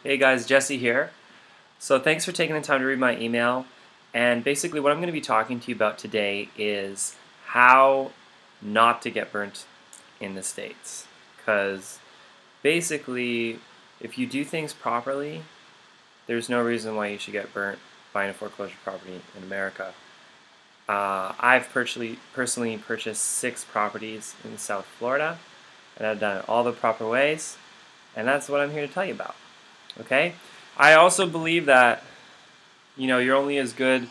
Hey guys, Jesse here. So thanks for taking the time to read my email. And basically what I'm going to be talking to you about today is how not to get burnt in the States. Because basically, if you do things properly, there's no reason why you should get burnt buying a foreclosure property in America. I've personally purchased 6 properties in South Florida, and I've done it all the proper ways, and that's what I'm here to tell you about. Okay? I also believe that you're only as good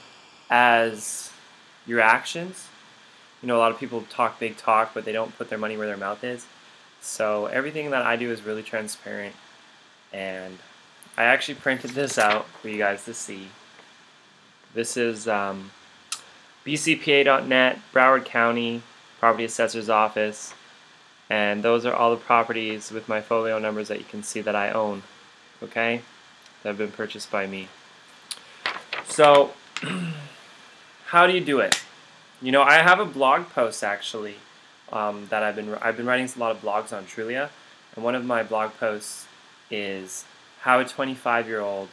as your actions. A lot of people talk big talk, but they don't put their money where their mouth is. So everything that I do is really transparent, and I actually printed this out for you guys to see. This is bcpa.net, Broward County, Property Assessor's Office, and those are all the properties with my folio numbers that you can see that I own, okay, that have been purchased by me. So, how do you do it? I have a blog post actually that I've been writing a lot of blogs on Trulia, and one of my blog posts is how a 25-year-old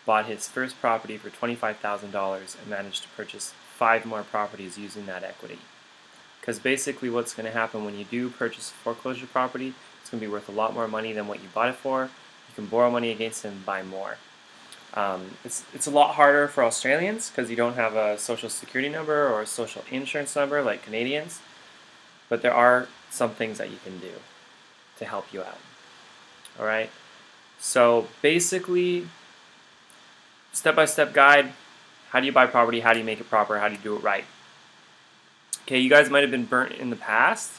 bought his first property for $25,000 and managed to purchase 5 more properties using that equity. Because basically what's going to happen when you do purchase a foreclosure property, it's going to be worth a lot more money than what you bought it for. You can borrow money against it and buy more. It's a lot harder for Australians because you don't have a social security number or a social insurance number like Canadians, but there are some things that you can do to help you out. Alright? So basically, step-by-step guide, how do you buy property, how do you make it proper, how do you do it right? Okay, you guys might have been burnt in the past,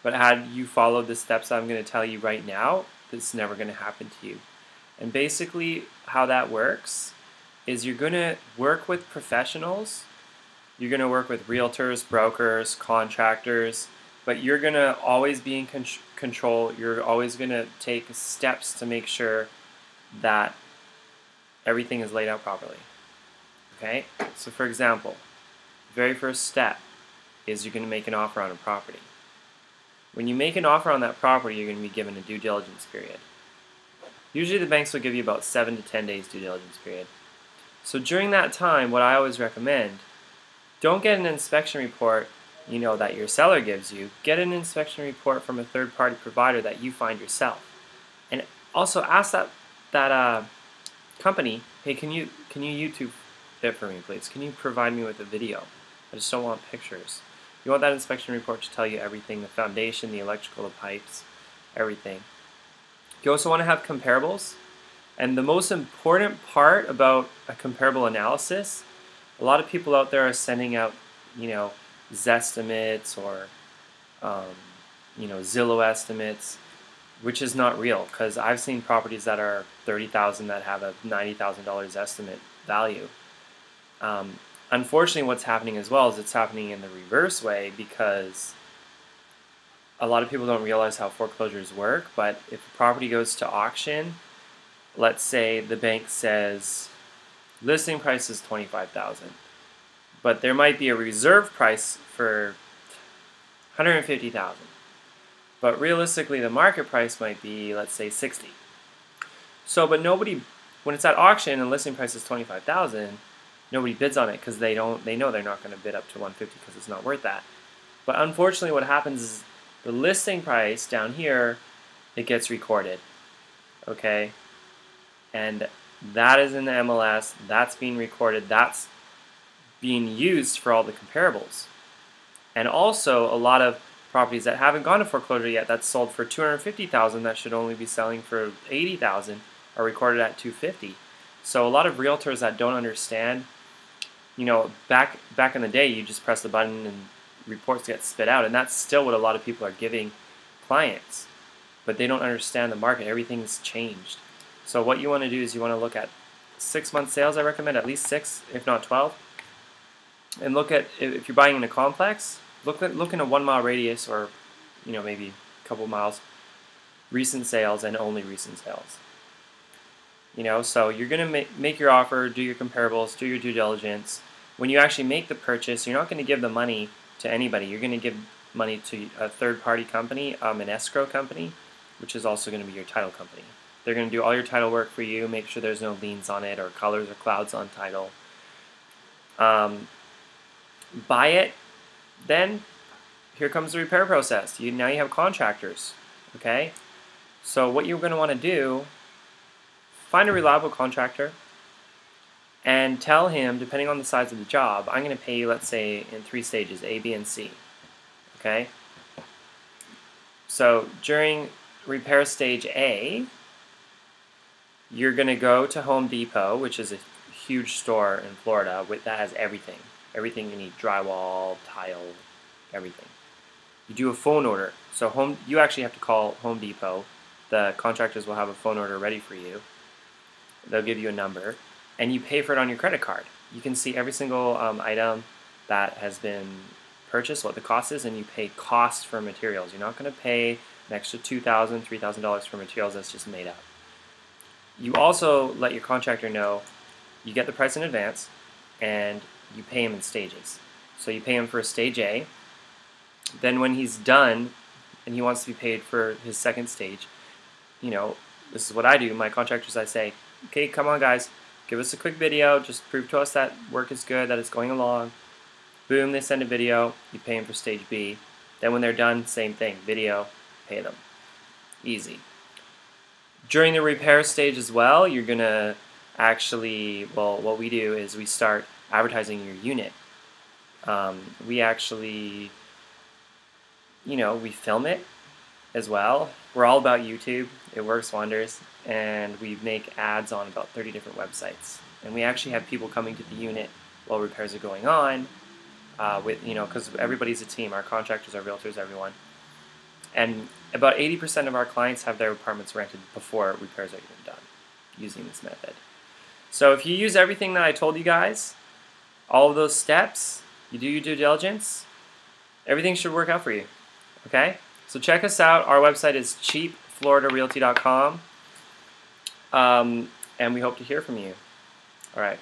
but had you followed the steps I'm going to tell you right now, this is never going to happen to you. And basically how that works is you're going to work with professionals, you're going to work with realtors, brokers, contractors, but you're going to always be in control. You're always going to take steps to make sure that everything is laid out properly. Okay? So for example, the very first step is you're going to make an offer on a property. When you make an offer on that property, you're going to be given a due diligence period. Usually the banks will give you about 7 to 10 days due diligence period. So during that time, what I always recommend, don't get an inspection report that your seller gives you. Get an inspection report from a third-party provider that you find yourself. And also ask that company, hey, can you YouTube it for me, please? Can you provide me with a video? I just don't want pictures. You want that inspection report to tell you everything, the foundation, the electrical, the pipes, everything. You also want to have comparables. And the most important part about a comparable analysis, a lot of people out there are sending out, Zestimates or, Zillow estimates, which is not real, because I've seen properties that are $30,000 that have a $90,000 estimate value. Unfortunately, what's happening as well is it's happening in the reverse way, because a lot of people don't realize how foreclosures work. But if a property goes to auction, let's say the bank says listing price is $25,000, but there might be a reserve price for $150,000. But realistically, the market price might be, let's say, $60,000. So, but nobody, when it's at auction and listing price is $25,000, nobody bids on it because they know they're not going to bid up to $150,000 because it's not worth that. But unfortunately, what happens is the listing price down here, it gets recorded, okay? And that is in the MLS. That's being recorded. That's being used for all the comparables. And also, a lot of properties that haven't gone to foreclosure yet, that's sold for $250,000, that should only be selling for $80,000, are recorded at $250,000. So a lot of realtors that don't understand, back in the day, you just press the button and reports get spit out, and that's still what a lot of people are giving clients. But they don't understand the market. Everything's changed. So what you want to do is you want to look at 6-month sales. I recommend at least 6, if not 12. And look at, if you're buying in a complex, look in a 1-mile radius, or maybe a couple miles, recent sales and only recent sales. So you're going to make your offer, do your comparables, do your due diligence. When you actually make the purchase, you're not going to give the money to anybody. You're going to give money to a third-party company, an escrow company, which is also going to be your title company. They're going to do all your title work for you, make sure there's no liens on it or colors or clouds on title. Buy it, then here comes the repair process. Now you have contractors, okay? So what you're going to want to do, find a reliable contractor and tell him, depending on the size of the job, I'm going to pay you, let's say, in 3 stages, A, B, and C, okay? So during repair stage A, you're going to go to Home Depot, which is a huge store in Florida that has everything. Everything you need, drywall, tile, everything. You do a phone order. So you actually have to call Home Depot. The contractors will have a phone order ready for you. They'll give you a number, and you pay for it on your credit card. You can see every single item that has been purchased, what the cost is, and you pay cost for materials. You're not going to pay an extra $2,000, $3,000 for materials that's just made up. You also let your contractor know you get the price in advance, and you pay him in stages. So you pay him for stage A. Then when he's done and he wants to be paid for his second stage, you know, this is what I do. My contractors, I say, okay, come on guys, give us a quick video, just prove to us that work is good, that it's going along. Boom, they send a video, you pay them for stage B. Then when they're done, same thing, video, pay them. Easy. During the repair stage as well, you're gonna actually, well, what we do is we start advertising your unit. We actually, you know, we film it as well. We're all about YouTube. It works wonders. And we make ads on about 30 different websites. And we actually have people coming to the unit while repairs are going on, because everybody's a team. Our contractors, our realtors, everyone. And about 80% of our clients have their apartments rented before repairs are even done using this method. So if you use everything that I told you guys, all of those steps, you do your due diligence, everything should work out for you. Okay? So check us out. Our website is cheapfloridarealty.com. And we hope to hear from you. All right.